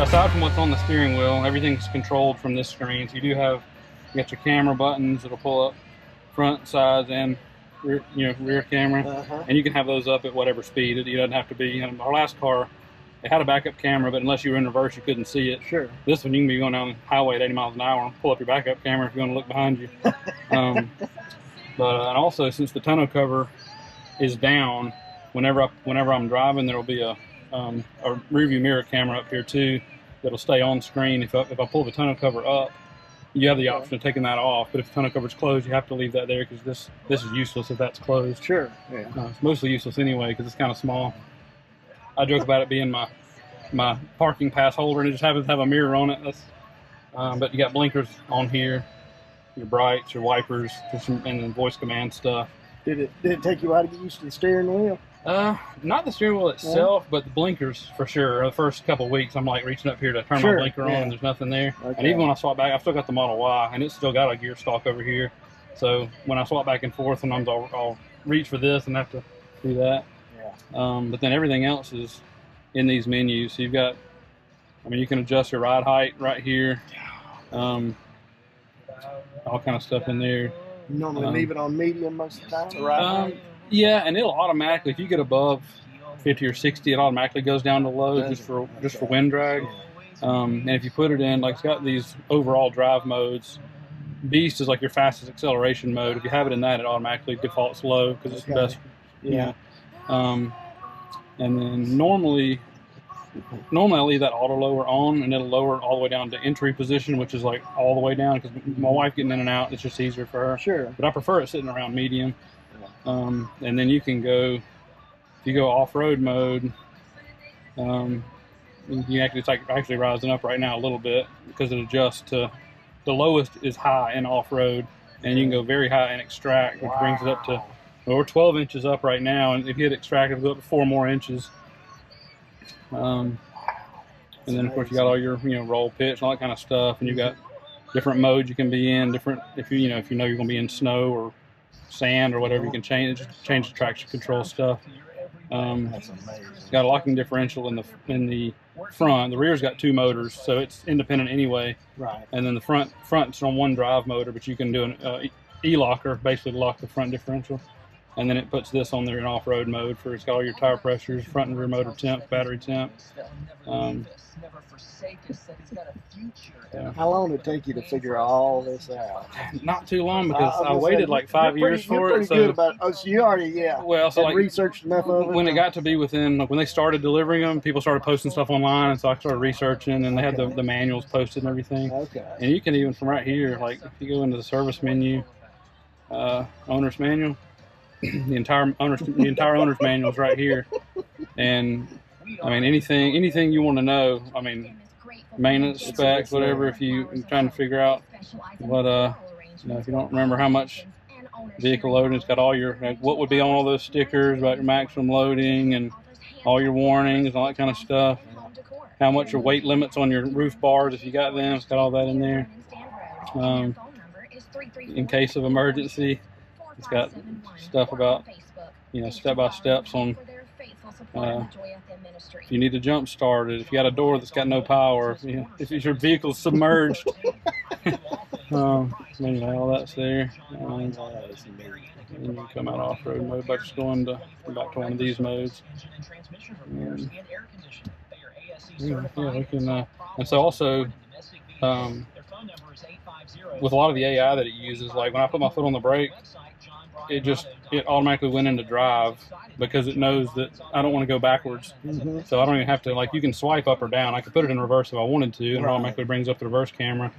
aside from what's on the steering wheel, everything's controlled from this screen. So you got your camera buttons that'll pull up front, sides, and rear camera, and you can have those up at whatever speed. It doesn't have to be. Our last car, it had a backup camera, but unless you were in reverse, you couldn't see it. Sure. This one, you can be going down the highway at 80 miles an hour and pull up your backup camera if you want to look behind you. And also, since the tonneau cover is down, whenever I'm driving, there will be a rearview mirror camera up here too that'll stay on screen. If I pull the tonneau cover up, you have the option of taking that off. But if the tonneau cover's closed, you have to leave that there because this is useless if that's closed. Sure. Yeah. It's mostly useless anyway because it's kind of small. I joke about it being my parking pass holder, and it just happens to have a mirror on it. But you got blinkers on here, your brights, your wipers, and then voice command stuff. Did it take you a while to get used to the steering wheel? Not the steering wheel itself, but the blinkers for sure. The first couple of weeks, I'm like reaching up here to turn my blinker on, and there's nothing there. Okay. And even when I swap back, I've still got the Model Y, and it's still got a gear stalk over here. So when I swap back and forth, sometimes I'll reach for this and have to do that. Yeah. But then everything else is in these menus. So you've got, you can adjust your ride height right here. All kind of stuff in there. You normally leave it on medium most of the time? Yeah, and it'll automatically, if you get above 50 or 60, it automatically goes down to low just for wind drag. And if you put it in, like it's got these overall drive modes. Beast is like your fastest acceleration mode. If you have it in that, it automatically defaults low because it's the best. Yeah. And then normally I leave that auto lower on, and it'll lower all the way down to entry position, which is like all the way down because my wife getting in and out, it's just easier for her. Sure. But I prefer it sitting around medium. And then you can go, if you go off-road mode, it's actually rising up right now a little bit because it adjusts to, the lowest is high in off-road, and you can go very high in extract, which brings it up to, we're 12 inches up right now, and if you hit extract, it'll go up to 4 more inches. And then of course you got all your roll, pitch, and all that kind of stuff, and you've got different modes you can be in. Different if you know you're going to be in snow or sand or whatever, you can change the traction control stuff. That's amazing. Got a locking differential in the front. The rear's got 2 motors, so it's independent anyway. Right. And then the front's on 1 drive motor, but you can do an e-locker basically to lock the front differential. And then it puts this on there in off-road mode for it's got all your tire pressures, front and rear motor temp, battery temp. How long did it take you to figure all this out? Not too long because I waited like 5 years for it. So you already well, so like researched enough of it. When it got to be within, like when they started delivering them, people started posting stuff online, and so I started researching, and they had the manuals posted and everything. Okay. And you can even from right here, like if you go into the service menu, owner's manual. The entire owner's manual is right here, and anything you want to know. Maintenance specs, whatever. If you're trying to figure out what if you don't remember how much vehicle loading, it's got all your what would be on all those stickers about your maximum loading and all your warnings and all that kind of stuff. How much your weight limits on your roof bars if you got them. It's got all that in there. In case of emergency. It's got stuff about, step-by-steps on if you need to jump start it, if you got a door that's got no power, if your vehicle's submerged. Anyway, all that's there. And you can come out off-road mode by just going back to one of these modes. And, we can, and so also, with a lot of the AI that it uses, like when I put my foot on the brake, it automatically went into drive because it knows that I don't want to go backwards. Mm-hmm. So I don't even have to, you can swipe up or down. I could put it in reverse if I wanted to, and it automatically brings up the reverse camera.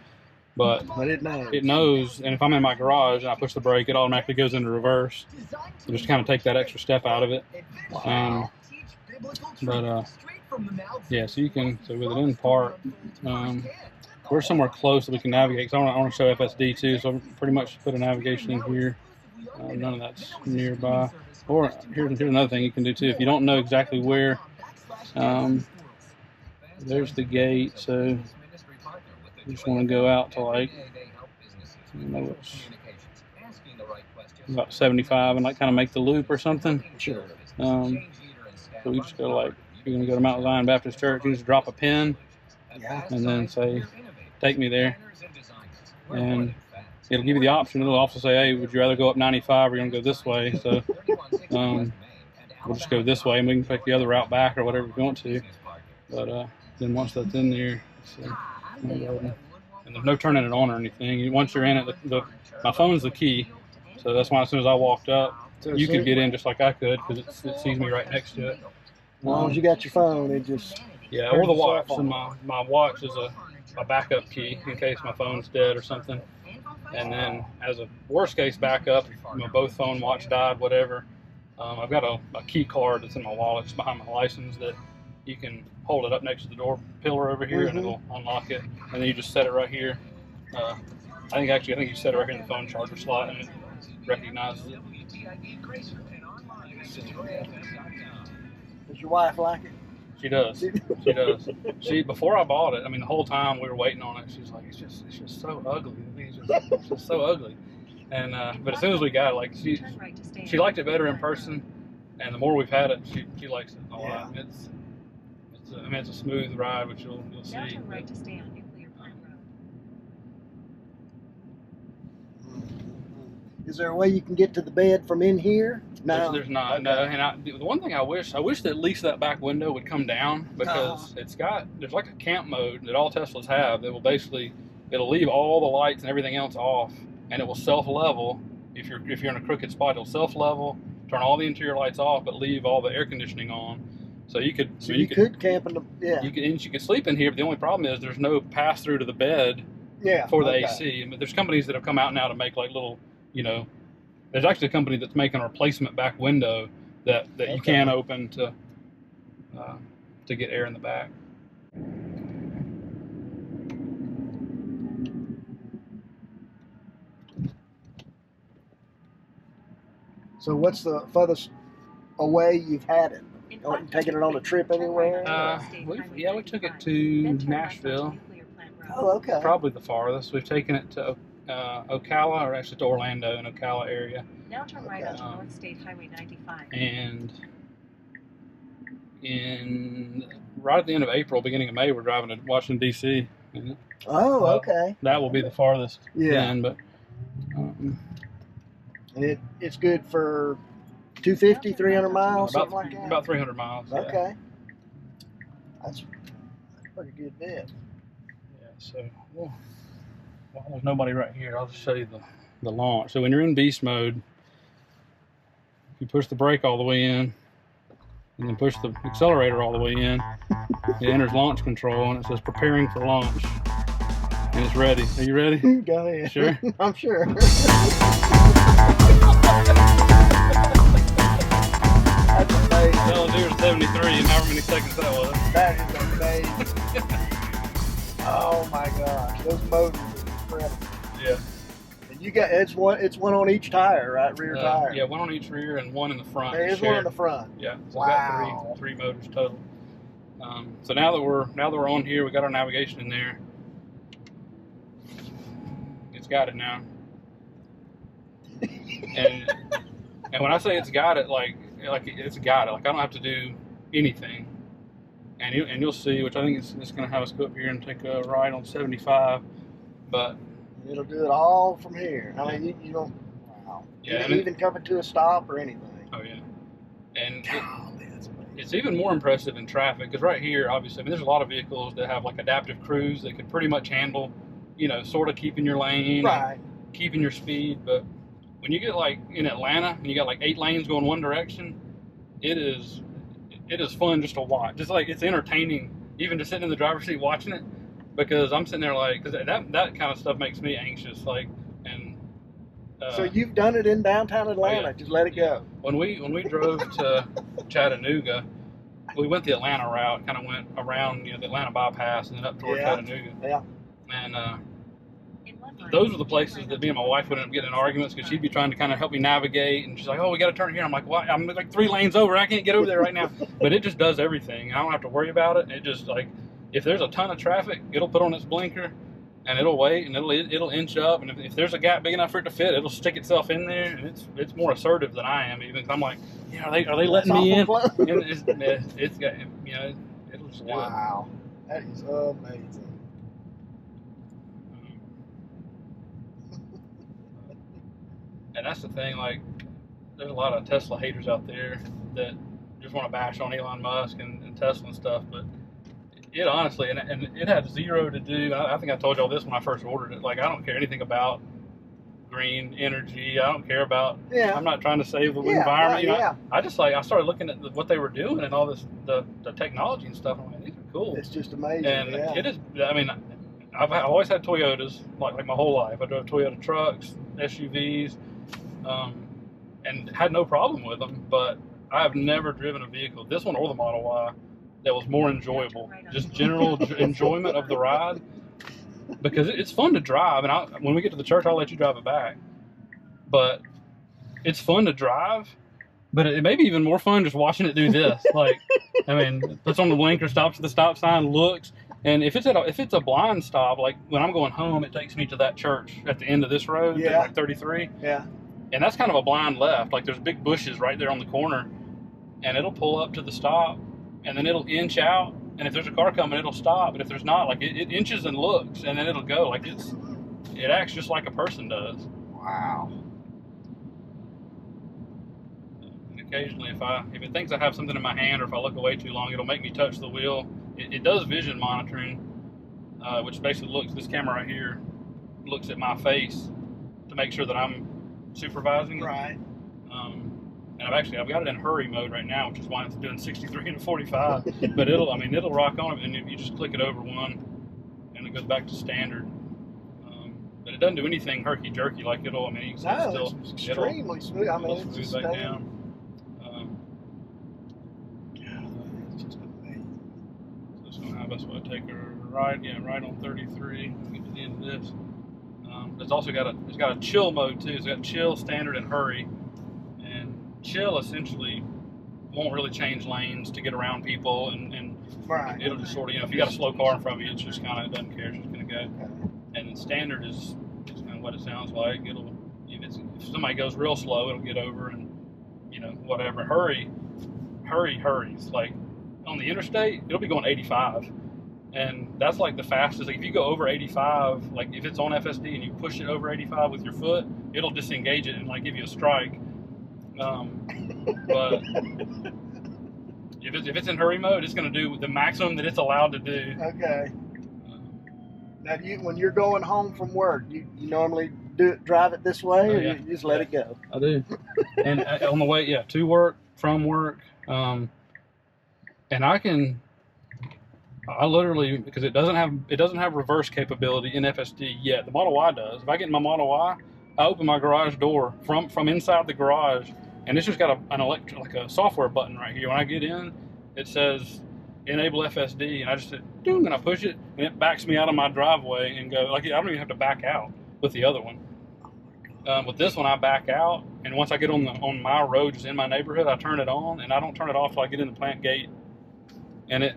But it knows, and if I'm in my garage and I push the brake, it automatically goes into reverse. So just kind of take that extra step out of it. So you can, so with it in park, we're somewhere close that we can navigate. Because I want to show FSD too, so pretty much put a navigation in here. None of that's nearby. Or here's another thing you can do too. If you don't know exactly where, there's the gate. So you just want to go out to it's about 75 and kind of make the loop or something. Sure. So we just go you're going to go to Mount Zion Baptist Church. You just drop a pin Yeah. and then say, take me there. And it'll give you the option. It'll also say, hey, would you rather go up 95 or you want to go this way? So we'll just go this way and we can take the other route back or whatever we want to. But then once that's in there, and there's no turning it on or anything. Once you're in it, my phone's the key. So that's why as soon as I walked up, you could get in just like I could because it sees me right next to it. As long as you got your phone, it just... Yeah, or the watch. And my watch is a backup key in case my phone's dead or something. And then as a worst case backup, both phone, watch died, whatever, I've got a key card that's in my wallet. It's behind my license that you can hold it up next to the door pillar over here and it'll unlock it. And then you just set it right here. I think you set it right here in the phone charger slot and it recognizes it. Does your wife like it? She does. She does. Before I bought it, I mean, the whole time we were waiting on it, she's like, it's just so ugly. It's just so ugly. And but as soon as we got it, like she liked it better in person, and the more we've had it, she likes it a lot. Yeah. It's a smooth ride, which you'll see. Now turn right to stay on Nuclear Plant Road. Is there a way you can get to the bed from in here? No, there's not. Okay. No, and the one thing I wish that at least that back window would come down because there's like a camp mode that all Teslas have that will basically it'll leave all the lights and everything else off, and it will self-level. If you're in a crooked spot, it'll self-level, turn all the interior lights off, but leave all the air conditioning on. So you could camp in the you could sleep in here, but the only problem is there's no pass through to the bed for the AC. But there's companies that have come out now to make like little, there's actually a company that's making a replacement back window that you can open to get air in the back. So what's the furthest away you've had it? Taking it on a trip anywhere? We took it to Nashville. Oh, okay. Probably the farthest. We've taken it to Ocala, or actually to Orlando and Ocala area. Now turn right onto North State Highway 95. And right at the end of April, beginning of May, we're driving to Washington, D.C. Oh, okay. That will be the farthest. Yeah. But it's good for 250, 300 miles, something like that? About 300 miles. Yeah. Okay. That's a pretty good bit. Yeah, so, there's nobody right here. I'll just show you the launch. So when you're in beast mode, you push the brake all the way in, and then push the accelerator all the way in. It enters launch control, and it says preparing for launch. And it's ready. Are you ready? Go ahead. Sure? I'm sure. That's amazing. That'll do it 73 and however many seconds that was. That is amazing. Oh my gosh, those motors are incredible. Yeah. And you got it's one on each tire, right? Rear tire. Yeah, one on each rear and one in the front. There is one in the front. Yeah. So wow. We got three motors total. So now that we're on here, we got our navigation in there. It's got it now. and when I say it's got it, like it's got it. Like I don't have to do anything. And you'll see, which I think it's going to have us go up here and take a ride on 75. But it'll do it all from here. I mean, you don't. Wow. Yeah. You didn't even come to a stop or anything. Oh yeah. And it's even more impressive in traffic because right here, obviously, I mean, there's a lot of vehicles that have like adaptive cruise that could pretty much handle, sort of keeping your lane, right, keeping your speed. But when you get like in Atlanta and you got like 8 lanes going one direction, it is fun just to watch. Just like it's entertaining, even just sitting in the driver's seat watching it, because I'm sitting there like, because that kind of stuff makes me anxious. Like, and so you've done it in downtown Atlanta. Yeah. Just let it go. When we drove to Chattanooga, we went the Atlanta route, kind of went around the Atlanta bypass and then up toward Chattanooga. Yeah. And those were the places that me and my wife would end up getting in arguments because she'd be trying to kind of help me navigate, and she's like, "Oh, we got to turn here." I'm like, "What? I'm like 3 lanes over. I can't get over there right now." But it just does everything. I don't have to worry about it. It just like if there's a ton of traffic, it'll put on its blinker, and it'll wait, and it'll inch up, and if there's a gap big enough for it to fit, it'll stick itself in there, and it's more assertive than I am even. Cause I'm like, are they letting me in? And it's got it'll just do it. Wow. That is amazing. And that's the thing, like, there's a lot of Tesla haters out there that just want to bash on Elon Musk and Tesla and stuff, but it honestly, and it had zero to do, I think I told y'all this when I first ordered it, like, I don't care anything about green energy, I don't care about, I'm not trying to save the environment, you know, I just, like, I started looking at what they were doing and all this, the technology and stuff, I'm like, these are cool. It's just amazing, and it is, I mean, I've always had Toyotas, like my whole life. I drove Toyota trucks, SUVs, and had no problem with them, but I have never driven a vehicle, this one or the Model Y, that was more enjoyable. Just general enjoyment of the ride, because it's fun to drive, and when we get to the church, I'll let you drive it back. But it's fun to drive, but it may be even more fun just watching it do this. Like, I mean, puts on the blinker, stops at the stop sign, looks, and if it's a blind stop, like when I'm going home, it takes me to that church at the end of this road, like 33. Yeah. And that's kind of a blind left. Like there's big bushes right there on the corner, and it'll pull up to the stop, and then it'll inch out. And if there's a car coming, it'll stop. And if there's not, like it inches and looks, and then it'll go. Like it acts just like a person does. Wow. And occasionally, if it thinks I have something in my hand, or if I look away too long, it'll make me touch the wheel. It does vision monitoring, which basically this camera right here looks at my face to make sure that I'm supervising it. Right. And I've got it in hurry mode right now, which is why it's doing 63 and 45. But it'll rock on, and if you just click it over one, and it goes back to standard. But it doesn't do anything herky jerky like you can see it's extremely smooth. I mean, it's smooth back down. It's just amazing. So it's gonna have us take a ride, right on 33. Get to the end of this. It's also got a chill mode too. It's got chill, standard, and hurry. And chill essentially won't really change lanes to get around people, and right. It'll just sort of, if you got a slow car in front of you, it's just kind of, it doesn't care, it's just going to go. Okay. And then standard is kind of what it sounds like. If somebody goes real slow, it'll get over, and whatever. Hurries. Like on the interstate, it'll be going 85, and that's like the fastest. Like if you go over 85, like if it's on FSD and you push it over 85 with your foot, it'll disengage it and like give you a strike. But if it's in hurry mode, it's going to do the maximum that it's allowed to do. Okay. Now, when you're going home from work, you normally drive it this way, or you just let it go? I do. And on the way, to work, from work, and I literally, because it doesn't have reverse capability in FSD yet. The Model Y does. If I get in my Model Y, I open my garage door from inside the garage, and it's just got a software button right here. When I get in, it says enable FSD, and I just hit doom, and I push it, and it backs me out of my driveway and go. Like I don't even have to back out with the other one. With this one, I back out, and once I get on my road, just in my neighborhood, I turn it on, and I don't turn it off till I get in the plant gate, and I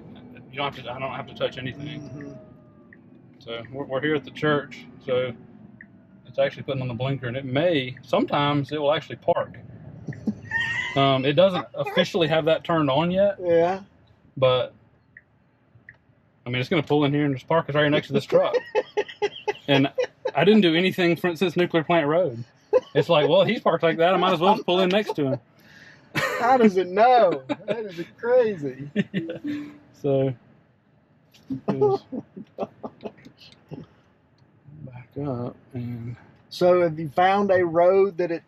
don't have to touch anything. Mm-hmm. So we're here at the church, so it's actually putting on the blinker, and sometimes it will actually park. It doesn't officially have that turned on yet. Yeah. But I mean, it's going to pull in here and just park us right next to this truck. And I didn't do anything since Nuclear Plant Road. It's like, well, he's parked like that, I might as well just pull in next to him. How does it know? That is crazy. Yeah. So back up, and so have you found a road that it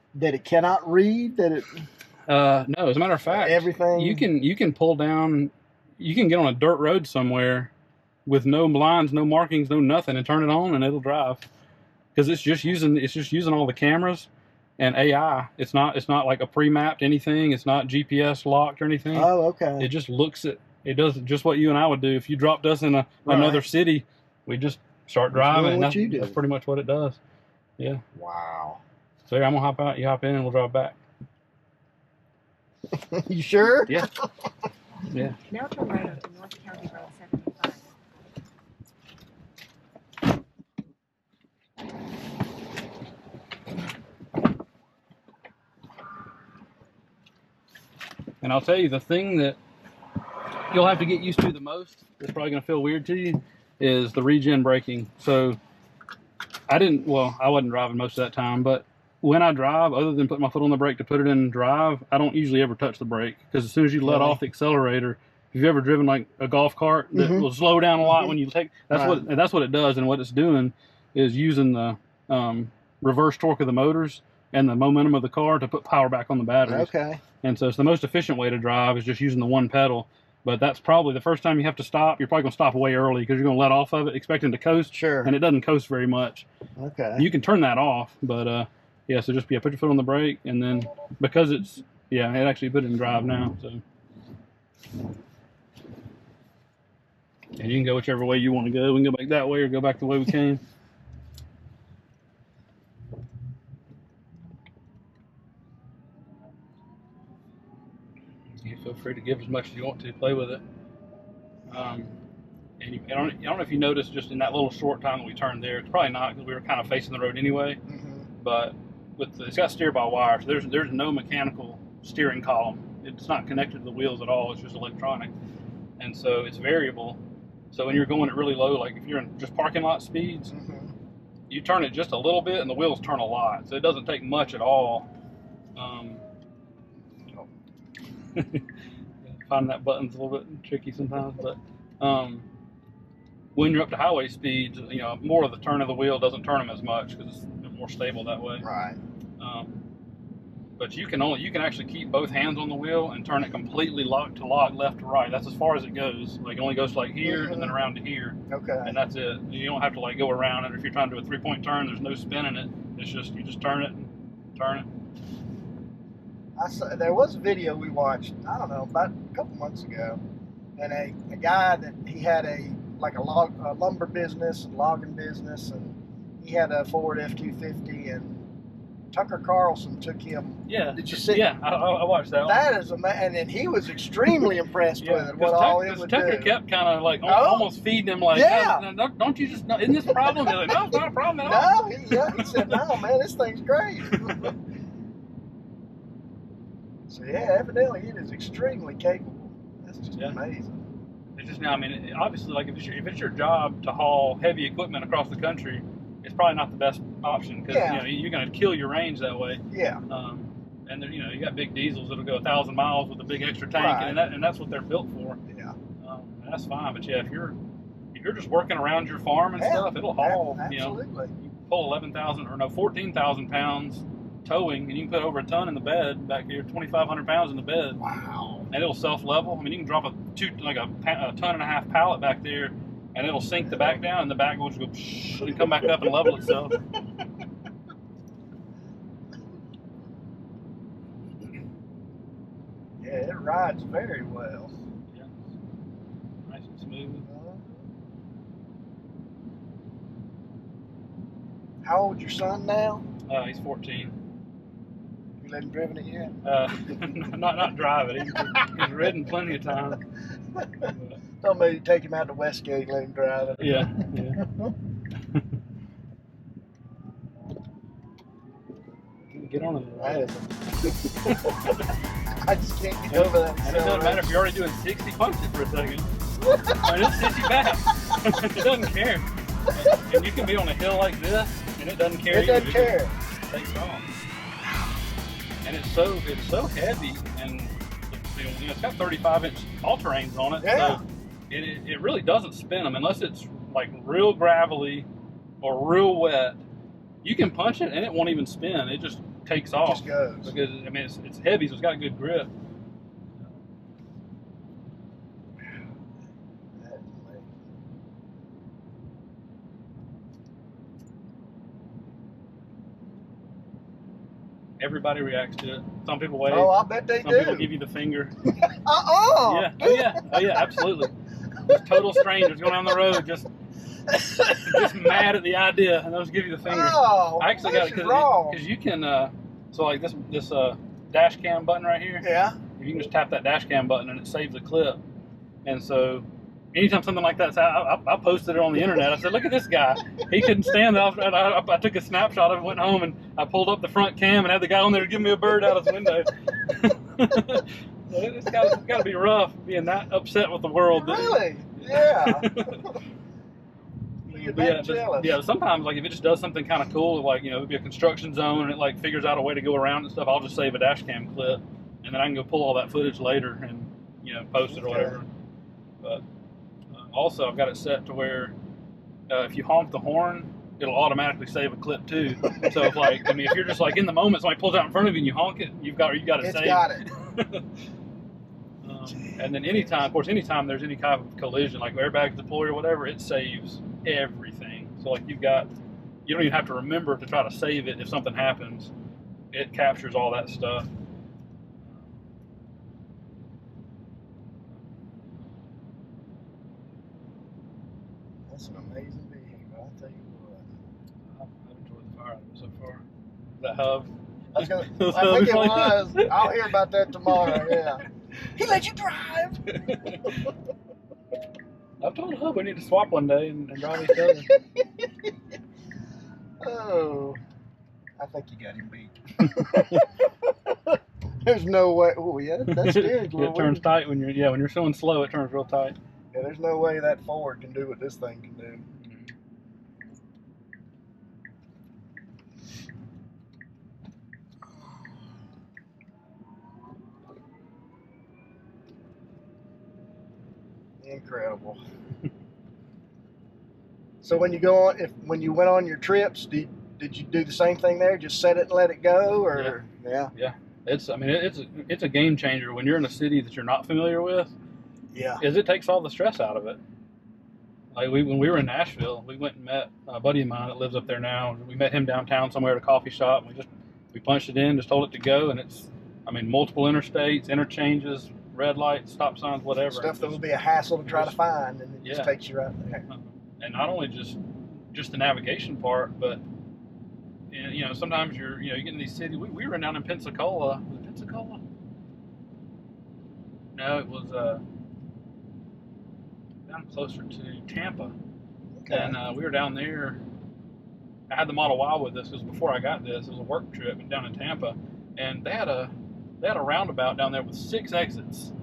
cannot read? No, as a matter of fact, everything you can pull down. You can get on a dirt road somewhere with no lines, no markings, no nothing, and turn it on, and it'll drive. Because it's just using all the cameras and AI. It's not like a pre-mapped anything. It's not GPS locked or anything. Oh, okay. It just looks at. It does just what you and I would do if you dropped us in another city. We just start driving, and that's pretty much what it does. Yeah. Wow. So I'm gonna hop out. You hop in, and we'll drive back. You sure? Yeah. Yeah. Now turn right onto North County Road 75. And I'll tell you, the thing that you'll have to get used to the most, it's probably going to feel weird to you, is the regen braking. So I wasn't driving most of that time, but when I drive, other than putting my foot on the brake to put it in drive, I don't usually ever touch the brake, because as soon as you let off the accelerator, if you've ever driven like a golf cart that will slow down a lot when you take, that's what it does. And what it's doing is using the reverse torque of the motors and the momentum of the car to put power back on the batteries. Okay. And so it's the most efficient way to drive is just using the one pedal. But that's probably the first time you have to stop. You're probably going to stop way early because you're going to let off of it, expecting to coast. Sure. And it doesn't coast very much. Okay. You can turn that off, but yeah. So just put your foot on the brake, and then because it actually put it in drive now. So, and you can go whichever way you want to go. We can go back that way or go back the way we came. You feel free to give as much as you want to, play with it. And I don't know if you noticed just in that little short time that we turned there, it's probably not because we were kind of facing the road anyway, but it's got steer by wire, so there's no mechanical steering column. It's not connected to the wheels at all, it's just electronic. And so it's variable. So when you're going at really low, like if you're in just parking lot speeds, you turn it just a little bit and the wheels turn a lot. So it doesn't take much at all. Finding that button's a little bit tricky sometimes, but when you're up to highway speeds, you know, more of the turn of the wheel doesn't turn them as much because it's more stable that way. Right. But you can actually keep both hands on the wheel and turn it completely lock to lock, left to right. That's as far as it goes. Like it only goes to like here and then around to here. Okay. And that's it. You don't have to like go around it. If you're trying to do a 3-point turn, there's no spin in it. It's just you just turn it and turn it. There was a video we watched, I don't know, about a couple months ago, and a guy that he had a lumber business and logging business, and he had a Ford F-250, and Tucker Carlson took him. Yeah. Did you see? Yeah, I watched that one. That is amazing, and he was extremely impressed with it. What all it would Tucker do. kept kind of like almost feeding him like, don't you just know? Isn't this a problem? He's like, no, it's not a problem at all. No, he said, no, man, this thing's great. So yeah, evidently it is extremely capable. That's just amazing. It's just now, I mean, obviously, like if it's your job to haul heavy equipment across the country, it's probably not the best option because you know you're going to kill your range that way. Yeah. And there, you know, you got big diesels that'll go 1,000 miles with a big extra tank, and that's what they're built for. Yeah. And that's fine, but yeah, if you're just working around your farm and stuff, it'll haul. Absolutely. You know, you pull 14,000 pounds towing, and you can put over a ton in the bed back here, 2,500 pounds in the bed. Wow. And it'll self-level. I mean, you can drop a 1.5-ton pallet back there, and it'll sink the back down, and the back will just go and come back up and level itself. Yeah, it rides very well. Yeah. Nice and smooth. How old's your son now? He's 14. You let him driven it yet? Not drive it. He's ridden plenty of times. Thought maybe take him out to Westgate and let him drive it. Yeah. Get on it. I just can't get over that. And it doesn't matter if you're already doing 60, punch it for a second. And it'll sit you back. It doesn't care. And you can be on a hill like this, and it doesn't care. It doesn't care. It takes off. And it's so heavy, and you know, it's got 35-inch all-terrains on it. Yeah. So it really doesn't spin them unless it's like real gravelly or real wet. You can punch it and it won't even spin. It just takes off. It just goes. Because I mean it's heavy, so it's got a good grip. Everybody reacts to it. Some people wave. Oh, I bet they do. Some people give you the finger. Yeah. Oh yeah, absolutely. Just total strangers going down the road, just mad at the idea, and they'll just give you the finger. Oh, I actually got it because you can. So like this dash cam button right here. Yeah. You can just tap that dash cam button and it saves a clip. And so anytime something like that, so I posted it on the internet. I said, look at this guy. He couldn't stand it. I took a snapshot of it, went home, and I pulled up the front cam and had the guy on there to give me a bird out his window. It's got to be rough being that upset with the world. Really? Yeah. You're But jealous. yeah, sometimes like if it just does something kind of cool, like it'd be a construction zone and it like figures out a way to go around and stuff, I'll just save a dash cam clip and then I can go pull all that footage later and post it or whatever. But also I've got it set to where if you honk the horn, it'll automatically save a clip too. So if if you're just like in the moment, somebody pulls out in front of you and you honk it, you got it saved. Got it. And then anytime there's any kind of collision, like airbags deploy or whatever, it saves everything. So you don't even have to remember to try to save it if something happens. It captures all that stuff. That's an amazing vehicle, I'll tell you what. I've enjoyed the fire out of it so far. That hub. I think it was. I'll hear about that tomorrow, yeah. He let you drive! I've told Hub we need to swap one day and drive each other. Oh, I think you got him beat. There's no way. Oh, yeah, that steering's it turns tight when you're showing slow, it turns real tight. Yeah, there's no way that Ford can do what this thing can do. Incredible. So when you when you went on your trips, did you do the same thing there? Just set it and let it go, or yeah? It's a game changer when you're in a city that you're not familiar with. Yeah. It takes all the stress out of it. Like when we were in Nashville, we went and met a buddy of mine that lives up there now. We met him downtown somewhere at a coffee shop. And we punched it in, just told it to go, and it's multiple interstates, interchanges, red lights, stop signs, whatever. Stuff that would be a hassle to try to find, and it just takes you right there. And not only just the navigation part, but sometimes you get in these cities. We were down in Pensacola. Was it Pensacola? No, it was down closer to Tampa. Okay. And we were down there. I had the Model Y with us. It was before I got this. It was a work trip down in Tampa, and they had a roundabout down there with 6 exits.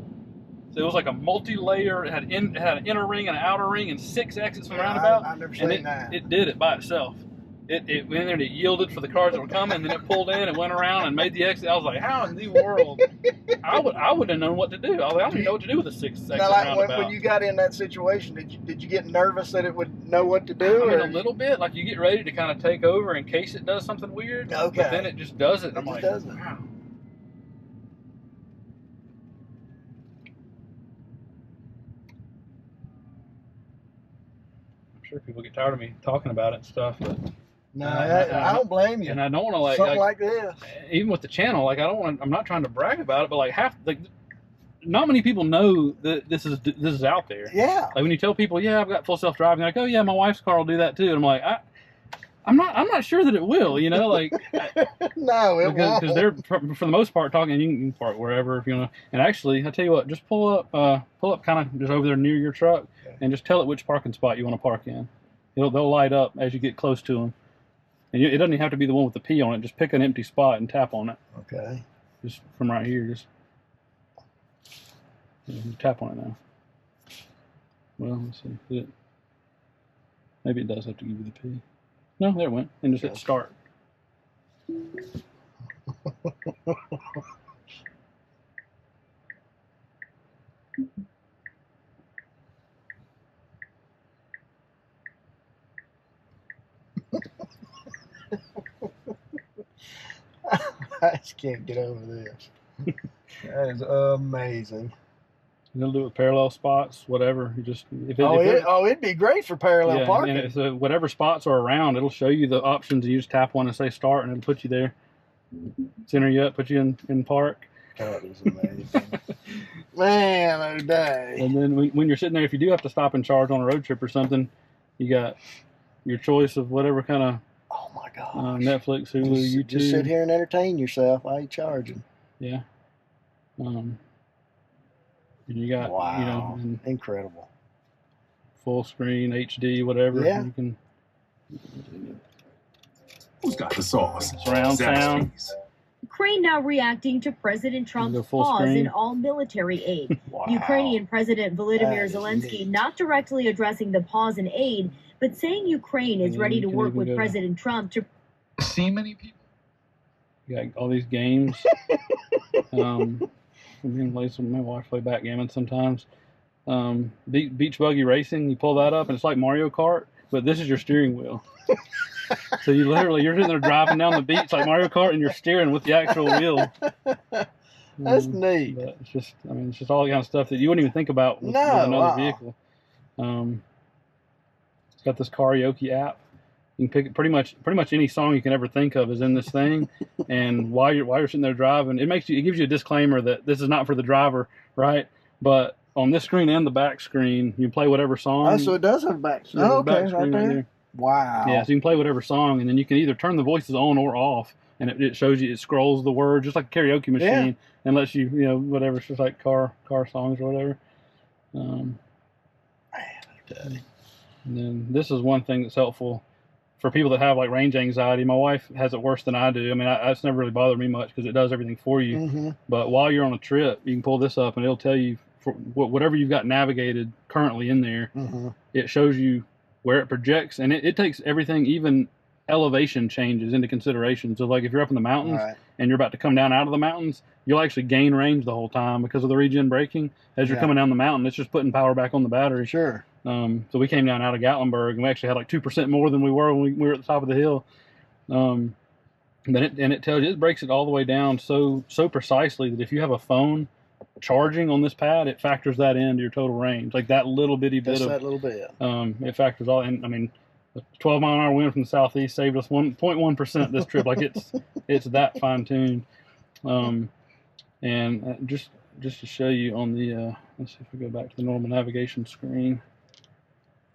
So it was like a multi-layer. It had an inner ring and an outer ring and 6 exits from the roundabout. I've never seen that. It did it by itself. It went in there and it yielded for the cars that were coming, and then it pulled in and went around and made the exit. I was like, how in the world? I wouldn't have known what to do. I don't even know what to do with a 6 exit roundabout. When you got in that situation, did you get nervous that it would know what to do? A little bit. Like you get ready to kind of take over in case it does something weird. Okay. But then it just does it. I'm like, wow. I'm sure people get tired of me talking about it and stuff, but no, I don't blame you. And I don't want to something like this. Even with the channel, I'm not trying to brag about it, but not many people know that this is out there. Yeah. Like when you tell people, yeah, I've got full self-driving, they're like, oh yeah, my wife's car will do that too. And I'm like, I'm not sure that it will, No, it won't. Because they're for the most part talking. You can park wherever if you want. And actually, I tell you what, just pull up kind of just over there near your truck, and just tell it which parking spot you want to park in. They'll light up as you get close to them, and it doesn't even have to be the one with the P on it. Just pick an empty spot and tap on it. Okay. Just from right here, just tap on it now. Well, let's see. Maybe it does have to give you the P. No, there it went. And just hit start. I just can't get over this. That is amazing. It'll do it with parallel spots, whatever. You just it'd be great for parallel parking. And so whatever spots are around, it'll show you the options, and you just tap one and say start, and it'll put you there. Center you up, put you in park. That is amazing. Man, oh day. And then when you're sitting there, if you do have to stop and charge on a road trip or something, you got your choice of whatever kind of Netflix, Hulu, YouTube. Just sit here and entertain yourself while you're charging. Yeah. And you got, incredible. Full screen, HD, whatever. Yeah. You can. Who's got the sauce? Surround sound. Ukraine now reacting to President Trump's pause in all military aid. Wow. Ukrainian President Volodymyr That is Zelensky neat. not directly addressing the pause in aid, but saying Ukraine is ready to work with President Trump to see many people. You got all these games. My wife play backgammon sometimes. Beach buggy racing. You pull that up, and it's like Mario Kart, but this is your steering wheel. So you're sitting there driving down the beach like Mario Kart, and you're steering with the actual wheel. That's neat. But it's just all the kind of stuff that you wouldn't even think about with another vehicle. It's got this karaoke app. You can pick pretty much any song you can ever think of is in this thing. And while you're sitting there driving, it gives you a disclaimer that this is not for the driver, right? But on this screen and the back screen, you can play whatever song. Oh, so it does have a back screen. Oh, okay, right there. Wow. Yeah, so you can play whatever song, and then you can either turn the voices on or off, and it shows you, it scrolls the words just like a karaoke machine, and lets you, whatever, it's just like car songs or whatever. And then this is one thing that's helpful for people that have like range anxiety. My wife has it worse than I do. I mean, it's never really bothered me much because it does everything for you. Mm-hmm. But while you're on a trip, you can pull this up, and it'll tell you for whatever you've got navigated currently in there. Mm-hmm. It shows you where it projects, and it takes everything, even elevation changes, into consideration. So like if you're up in the mountains and you're about to come down out of the mountains, you'll actually gain range the whole time because of the regen braking. As you're coming down the mountain, it's just putting power back on the battery. Sure. So we came down out of Gatlinburg, and we actually had like 2% more than we were when we were at the top of the hill. But it tells you, it breaks it all the way down so precisely that if you have a phone charging on this pad, it factors that into your total range. Like that little bitty bit that little bit. It factors all in. I mean, a 12-mile-an-hour wind from the southeast saved us 1.1% this trip. Like it's that fine-tuned. And just to show you on the let's see if we go back to the normal navigation screen.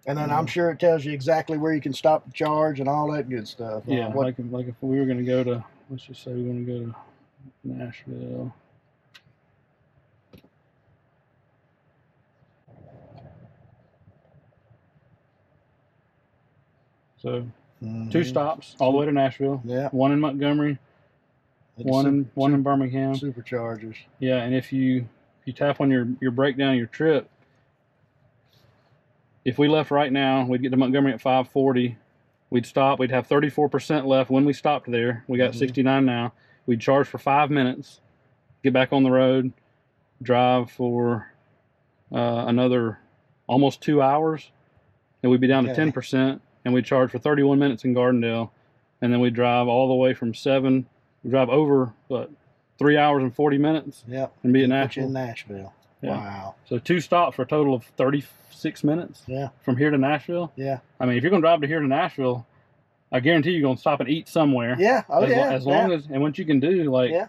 And then I'm sure it tells you exactly where you can stop the charge and all that good stuff. Yeah, like if we were going to go to, let's just say we want to go to Nashville. So 2 stops all the way to Nashville. Yeah. 1 in Montgomery. One in Birmingham. Superchargers. Yeah, and if you tap on your breakdown of your trip, if we left right now, we'd get to Montgomery at 5:40. We'd stop. We'd have 34% left when we stopped there. We got 69 now. We'd charge for 5 minutes, get back on the road, drive for another almost 2 hours, and we'd be down to 10%. And we'd charge for 31 minutes in Gardendale, and then we'd drive all the way from 7. We drive over 3 hours and 40 minutes. Yep. And be at Nashville. In Nashville. Yeah. Wow. So 2 stops for a total of 36 minutes. Yeah. From here to Nashville. Yeah. I mean, if you're going to drive to here to Nashville, I guarantee you're going to stop and eat somewhere. Yeah. Oh, as long as, and what you can do, like. Yeah.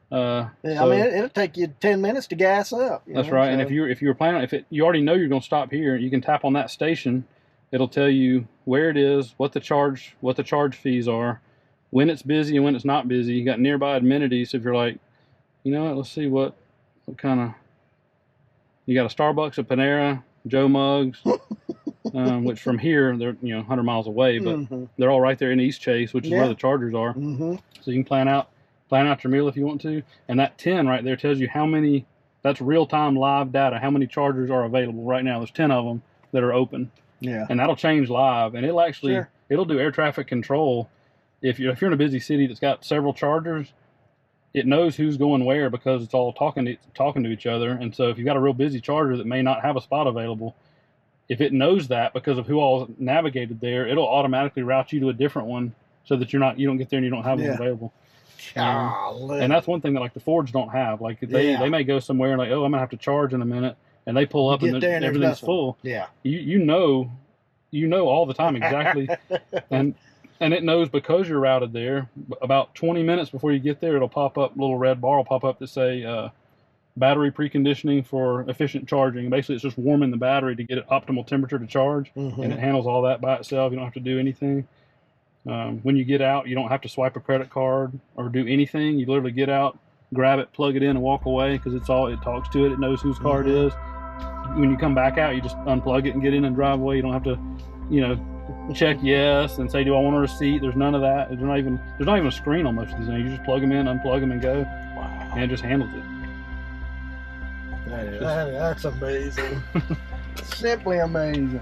So, I mean, it'll take you 10 minutes to gas up. That's right. So. And if you were planning, you already know you're going to stop here, you can tap on that station. It'll tell you where it is, what the charge fees are, when it's busy and when it's not busy. You got nearby amenities. So if you're like, you know what, let's see what kind of. You got a Starbucks, a Panera, Joe Muggs, which from here they're 100 miles away, but they're all right there in East Chase, which is where the chargers are. So you can plan out your meal if you want to, and that 10 right there tells you how many. That's real time live data. How many chargers are available right now? There's 10 of them that are open. Yeah, and that'll change live, and it'll actually it'll do air traffic control. If you're in a busy city that's got several chargers, it knows who's going where because it's all talking to each other. And so if you've got a real busy charger that may not have a spot available, if it knows that because of who all navigated there, it'll automatically route you to a different one so that you don't get there and you don't have them available. And that's one thing that like the Fords don't have. Like they may go somewhere and like, oh, I'm gonna have to charge in a minute. And they pull up and everything's full. Yeah, you know all the time exactly, and it knows because you're routed there. About 20 minutes before you get there, it'll pop up, little red bar will pop up to say battery preconditioning for efficient charging. Basically, it's just warming the battery to get it optimal temperature to charge, and it handles all that by itself. You don't have to do anything. When you get out, you don't have to swipe a credit card or do anything. You literally get out, grab it, plug it in, and walk away because it talks to it. It knows whose car it is. When you come back out, you just unplug it and get in and drive away. You don't have to, check yes and say, do I want a receipt? There's none of that. There's not even a screen on most of these things. You just plug them in, unplug them, and go. Wow. And it just handles it. That's amazing. Simply amazing.